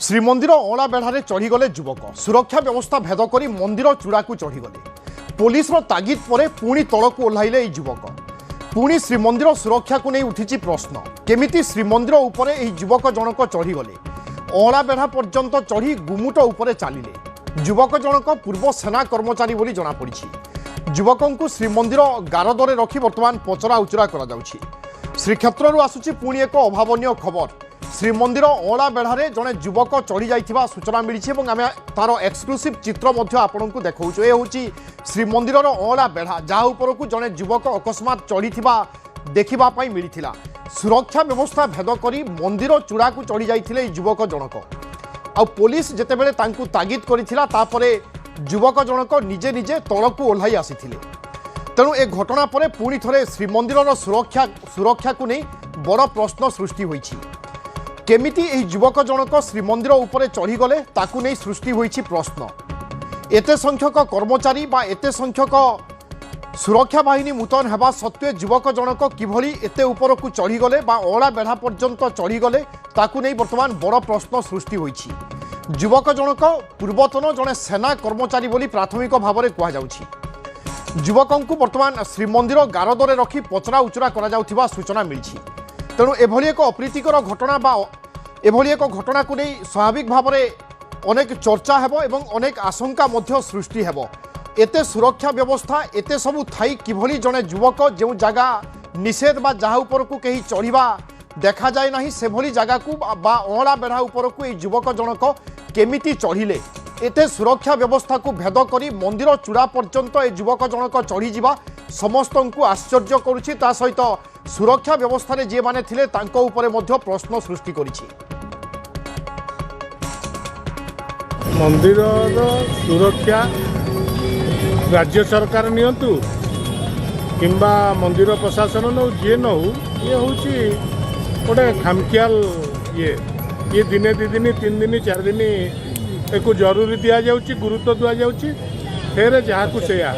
ଶ୍ରୀମନ୍ଦିର ଅଁଳା ବେଢ଼ାରେ ଚଢ଼ିଗଲେ ଯୁବକ ସୁରକ୍ଷା ବ୍ୟବସ୍ଥା ଭେଦ କରି ମନ୍ଦିର ଚୂଡ଼ାକୁ ଚଢ଼ିଗଲେ ପୋଲିସର ତାଗିଦ ପରେ ପୁଣି ତଳକୁ ଓହ୍ଲାଇଲେ ଏହି ଯୁବକ ପୁଣି ଶ୍ରୀମନ୍ଦିର ସୁରକ୍ଷାକୁ ନେଇ ଉଠିଛି ପ୍ରଶ୍ନ କେମିତି ଶ୍ରୀମନ୍ଦିର ଉପରେ ଏହି ଯୁବକ ଜଣକ ଚଢ଼ିଗଲେ ଅଁଳା ବେଢ଼ା ପର୍ଯ୍ୟନ୍ତ ଚଢ଼ି ଗୁମୁଟ ଉପରେ ଚାଲିଲେ ଯୁବକ ଜଣକ ପୂର୍ବ ସେନା କର୍ମଚାରୀ ବୋଲି ଜଣାପଡ଼ିଛି ଯୁବକଙ୍କୁ ଶ୍ରୀମନ୍ଦିର ଗାରଦରେ ରଖି ବର୍ତ୍ତମାନ ପଚରା ଉଚରା କରାଯାଉଛି ଶ୍ରୀକ୍ଷେତ୍ରରୁ ଆସୁଛି ପୁଣି ଏକ ଅଭାବନୀୟ ଖବର ଶ୍ରୀମନ୍ଦିର ଅଁଳା ବେଢ଼ାରେ ଜଣେ ଯୁବକ ଚଢ଼ି ଯାଇଥିବା ସୂଚନା ମିଳିଛି ଏବଂ ଆମେ ତାର ଏକ୍ସକ୍ଲୁସିଭ୍ ଚିତ୍ର ମଧ୍ୟ ଆପଣଙ୍କୁ ଦେଖାଉଛୁ ଏ ହେଉଛି ଶ୍ରୀମନ୍ଦିରର ଅଁଳା ବେଢ଼ା ଯାହା ଉପରକୁ ଜଣେ ଯୁବକ ଅକସ୍ମାତ୍ ଚଢ଼ିଥିବା ଦେଖିବା ପାଇଁ ମିଳିଥିଲା ସୁରକ୍ଷା ବ୍ୟବସ୍ଥା ଭେଦ କରି ମନ୍ଦିର ଚୂଡ଼ାକୁ ଚଢ଼ି ଯାଇଥିଲେ ଏହି ଯୁବକ ଜଣକ ଆଉ ପୋଲିସ ଯେତେବେଳେ ତାଙ୍କୁ ତାଗିଦ କରିଥିଲା ତାପରେ ଯୁବକ ଜଣକ ନିଜେ ନିଜେ ତଳକୁ ଓହ୍ଲାଇ ଆସିଥିଲେ ତେଣୁ ଏ ଘଟଣା ପରେ ପୁଣି ଥରେ ଶ୍ରୀମନ୍ଦିରର ସୁରକ୍ଷାକୁ ନେଇ ବଡ଼ ପ୍ରଶ୍ନ ସୃଷ୍ଟି ହୋଇଛି केमिति एही युवक जनक श्रीमंदिर उपरे चढ़ीगले ताकू नहीं सृष्टि होईछि प्रश्न एते संख्यक कर्मचारी बा एते संख्यक सुरक्षा बाहिनी मुतयन हेबा सत्वे युवक जनक किभली एते उपरकू चढ़ीगले बा अँळा बेढ़ा पर्यंत चढ़ीगले ताकू नहीं वर्तमान बड़ प्रश्न सृष्टि होईछि युवक जनक पूर्वतन जड़े सेना कर्मचारी बोली प्राथमिक भाव में कहुछि युवकंकु वर्तमान श्रीमंदिर गारदरे रखी पचरा उचरा करा जाउथिबा सूचना मिली तेणु एभली एक अप्रीतिकर घटना बा एभली एक घटना को नहीं स्वाभाविक भाव में अनेक चर्चा हेबो एवं अनेक आशंका मध्य सृष्टि हेबो एते सुरक्षा व्यवस्था एते सबु थाई किभली जने युवक जो जगह निषेध बा जहाँ उपर को कहीं चढ़ा देखा जाए ना से भली जगह को बा अँळा बेढ़ा उपर को युवक जनक केमिति चढ़िले एते सुरक्षा व्यवस्था को भेद करी मंदिर चूड़ा पर्यंत ए युवक जनक चढ़ी जावा समस्त को आश्चर्य करुछि ता सहित सुरक्षा व्यवस्था रे जे माने थिले तांको उपरे मध्य प्रश्न सृष्टि करिछि मंदिर सुरक्षा राज्य सरकार नियंतु किंबा मंदिर प्रशासन नौ जे न हो ये होची गोटे खामखियाल ये दिने दी दिन 3 दिन 4 दिन एक जरूरी दिया जाउची गुरुत्व दिया जाउची फेर जहाँ को सेया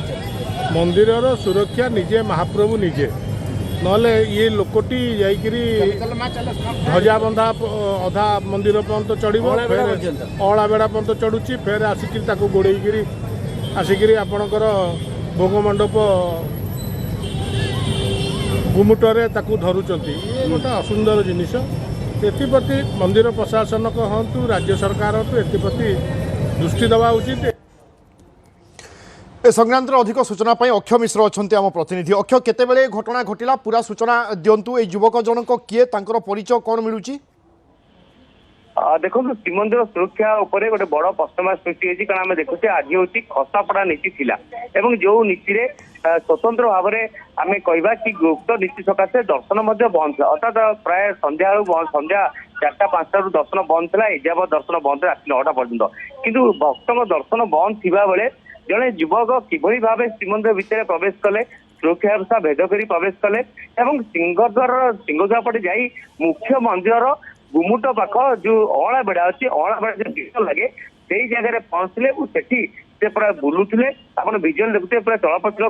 मंदिर सुरक्षा निजे महाप्रभु निजे नले ये लोकटी जाइकरी ध्वजा बंधा अधा मंदिर पर्यंत चढ़ो अँळा बेढ़ा पर्यंत चढ़ुची फेर आसिक गोड़ेकरी आसिक आपणकर भोग मंडप गुमुटरे धरुंच ये गोटे असुंदर जिनिस एप्रति मंदिर प्रशासन हूँ राज्य सरकार हूँ एप्रति दृष्टि देवा उचित ए संक्रांत अधिक सूचना अक्षय मिश्र अच्छा आम प्रतिनिधि अक्षय केतेबेले घटना घटिला पूरा सूचना दिंतु ए युवक जनक किए तांकर परिचय कौन मिलूची देखो श्रीमंदिर सुरक्षा उपरे गोटे बड़ प्रश्नवाच सृष्टि होती कारण आम देखुचे आज हूँ खसापड़ा नीति थिला एवं जो नीति रे स्वतंत्र भाव में आम कहवा कि गुप्त नीति सकाशे दर्शन बंद था अर्थात प्राय संध्या संध्या 4-5 दर्शन बंद था एजाब दर्शन बंद रात 9टा पर्यंत किंतु भक्तों दर्शन बंद थिबा बेले जड़े युवक किभली भाव श्रीमंदिर भितर प्रवेश कले सुरक्षा व्यवस्था भेद कर प्रवेश कले एवं सिंहद्वार पटे जाई मुख्य मंदिर गुमुट पाख जो अँळा बेढ़ा अच्छी अँळा बेढ़ा जो विजुअल लगे से जगह पहुंचले से पूरा बुलुले आप विजुअल देखुते पूरा चलप्रचल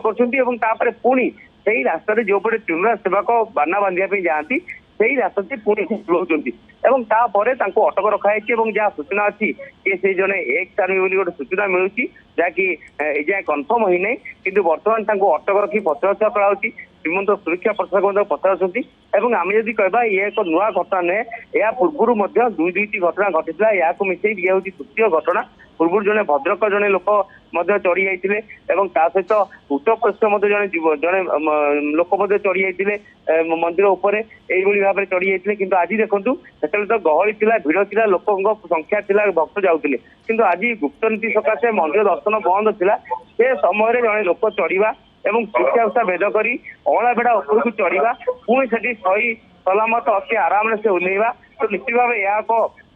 कर पुणी से रास्तार जो पटे त्रिपुरा सेवक बाना बांधा जाती से रास्ता से पुणी बुलाऊँच अटक रखाई जहाँ सूचना अच्छी कि से जड़े एक्स आर्मी बोली गोटे सूचना मिलूँ जहाँकि एजाए कनफर्म होई नहीं किंतु बर्तमान अटक रखी पचराउचरा कराऊँच श्रीमंदिर सुरक्षा प्रशासन पचारुंट आम जदि कहबा ये एक नुआ घटना नुहे या पूर्व 2-2टी घटना घटी या मिसई ये हूँ तृतीय घटना पूर्व जड़े भद्रक जड़े लोक चढ़ी जाते सहित उत्तर प्रदेश जड़े लोक चढ़ी जाते मंदिर उपर यही भाव में चढ़ी जाते कि आज देखूँ से तो गहली थी भिड़ थी लोक संख्या थी भक्त जाऊे किंतु आज गुप्त नीति सकाशे मंदिर दर्शन बंद था से समय जड़े लोक चढ़ा एवं सुरक्षा व्यवस्था भेद कर अँळा बेढ़ा उपरकू चढ़ा पुणी से सही सलामत अति आराम से ओह्लैवा तो निश्चित भाव यह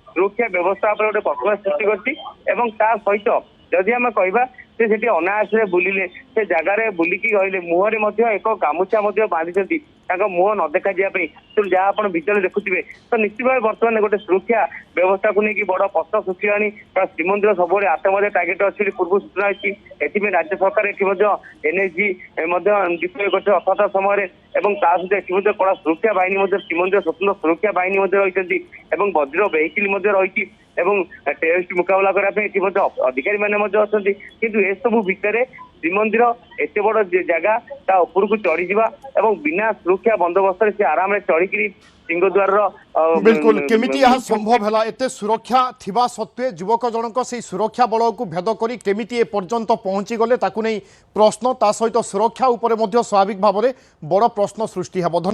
सुरक्षा व्यवस्था पर गोटे प्रश्न सृष्टि कर सहित जदि आम कहवा से अनायास बुलिले से जगार बुलिकी गले मुहरे एक गामुछा बांधि मुह न देखा जाए तो जहाँ आप भितर देखुए तो निश्चित भाव बर्तमान गोटे सुरक्षा व्यवस्था को लेकिन बड़ प्रश्न सृष्टि श्रीमंदिर सब आतंकवादी टार्गेट अच्छी पूर्व सूचना अच्छी एथि राज्य सरकार एनएसजी डिप्लय कर अर्थात समय सहित कड़ा सुरक्षा बाहिनी श्रीमंदिर स्वतंत्र सुरक्षा बाहिनी रही वज्र वेहिकल रही ଏବଂ ଟେରରିଷ୍ଟ ମୁକାବିଲା କରିବା ପାଇଁ ଏଠି ମଧ୍ୟ ଅଧିକାରୀ ମାନେ ମଧ୍ୟ ଅଛନ୍ତି। କିନ୍ତୁ ଏସବୁ ଭିତରେ ଶ୍ରୀମନ୍ଦିର ଏତେ ବଡ ଜାଗା ତା ଉପରକୁ ଚଢିଯିବା ଏବଂ ବିନା ସୁରକ୍ଷା ବନ୍ଦୋବସ୍ତରେ ସେ ଆରାମରେ ଚଢିକିରି सिंहद्वार बिल्कुल केमिति यह संभव है एते सुरक्षा थिबा सत्वे युवक जनक से सुरक्षा बल को भेद करी केमिति ए पर्यंत पहुंची गले ताकु नहीं प्रश्न ता सहित सुरक्षा उपरे मध्य स्वाभाविक भाव में बड़ प्रश्न सृष्टि हेब।